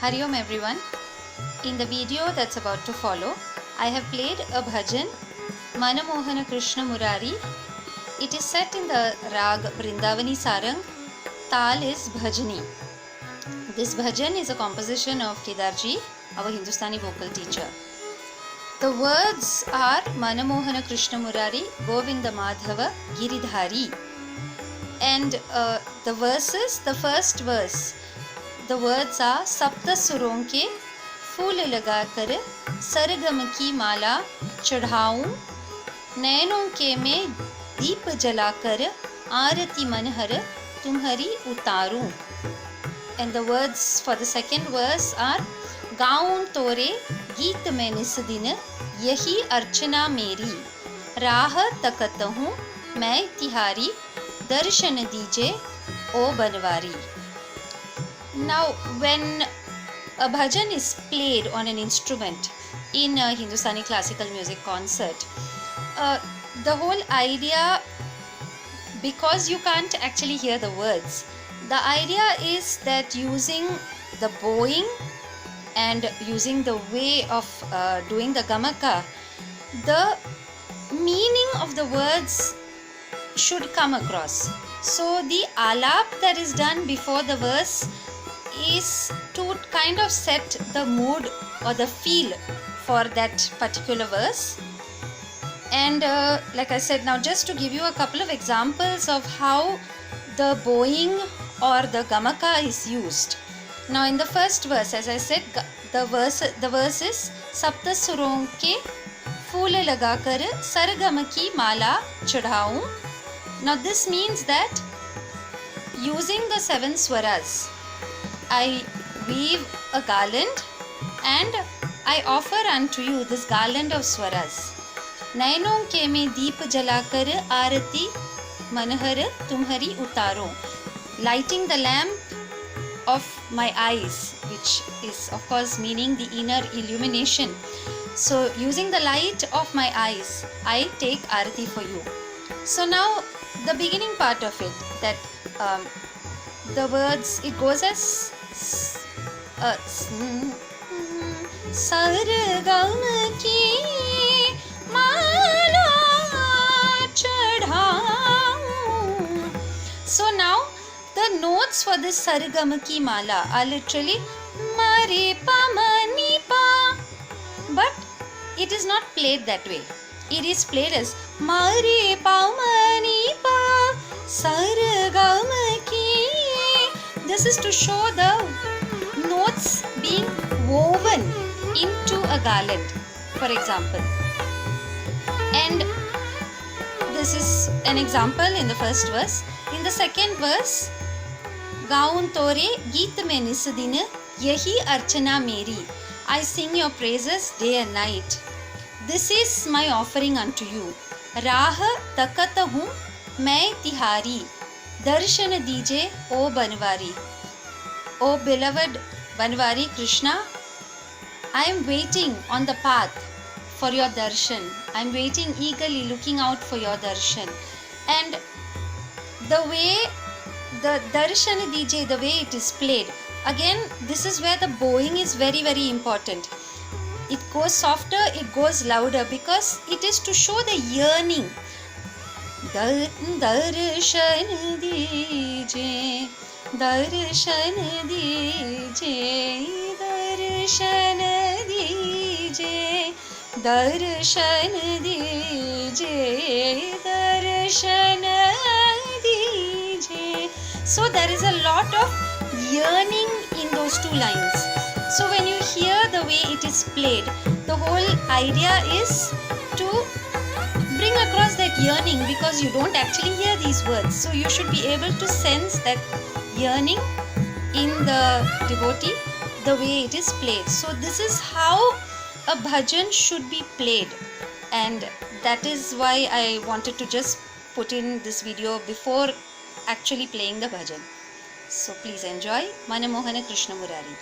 Hari Om everyone. In the video that's about to follow, I have played a bhajan, Manamohana Krishna Murari. It is set in the rag Vrindavani Sarang. Tal is bhajani. This bhajan is a composition of Kedarji, our Hindustani vocal teacher. The words are Manamohana Krishna Murari, Govinda Madhava, Giridhari. And the verses, the first verse, the words are सप्त सुरों के फूल लगाकर सरगम की माला चढ़ाऊं, नैनों के में दीप जलाकर आरती मनहर तुम्हारी उतारूं. And the words for the second verse are गाऊं तोरे गीत में निस दिन यही अर्चना मेरी, राह तकत हूँ मैं तिहारी, दर्शन दीजे ओ Banwari. Now, when a bhajan is played on an instrument in a Hindustani classical music concert, the whole idea, because you can't actually hear the words, the idea is that using the bowing and using the way of doing the gamaka, the meaning of the words should come across. So the alap that is done before the verse is to kind of set the mood or the feel for that particular verse. And like I said, now just to give you a couple of examples of how the bowing or the gamaka is used. Now in the first verse, as I said, the verse is Sapta Suron ke Fool Lagakar Sargam ki Mala Chadhaun. Now this means that using the seven swaras, I weave a garland and I offer unto you this garland of swaras. Nainon ke mein deep jalakar arati manahar tumhari utaro. Lighting the lamp of my eyes, which is of course meaning the inner illumination. So using the light of my eyes, I take arati for you. So now the beginning part of it, that the words, it goes as sargam ki mala chadhaun. So now the notes for this sargam ki mala are literally ma re pa ma ni pa, but it is not played that way. It is played as ma re pa ma ni pa sargam ki. This is to show the notes being woven into a garland, for example. And this is an example in the first verse. In the second verse, Gaun tore geet mein nis din yahi archana meri. I sing your praises day and night. This is my offering unto you. Raah takat hoon main tihari. Darshan dije O Banwari. O beloved Banwari Krishna, I am waiting on the path for your darshan. I am waiting eagerly, looking out for your darshan. And the way the darshan dije, the way it is played, again this is where the bowing is very, very important. It goes softer, it goes louder, because it is to show the yearning. Darshan dije, darshan dije, darshan dije, darshan dije, darshan dije. So there is a lot of yearning in those two lines. So when you hear the way it is played, the whole idea is to bring across that yearning, because you don't actually hear these words. So you should be able to sense that yearning in the devotee, the way it is played. So this is how a bhajan should be played, and that is why I wanted to just put in this video before actually playing the bhajan. So please enjoy Manamohana Krishna Murari.